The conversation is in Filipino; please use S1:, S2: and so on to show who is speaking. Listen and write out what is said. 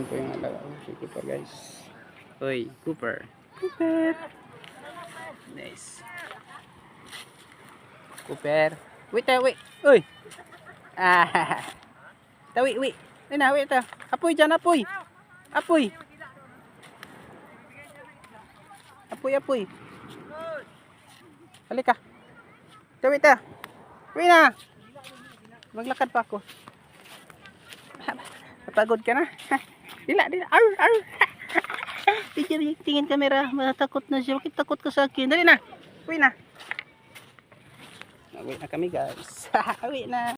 S1: po yung alaga ko. Si Cooper guys. Uy, Cooper. Cooper. Nice. Cooper. Wait ta, wait. Uy. Ah. Ta, wait, wait. Ay na, wait ta. Apoy dyan, apoy. Apoy. Apoy, apoy. Halika. Ta, wait ta. Wait na. Maglakad pa ako. Napagod ka na. Dila, dila. Arr, arr. Tingin kamera. Matakot na siya. Bakit takot ka sa akin? Dali na. Uwi na. Uwi na kami guys. Uwi na.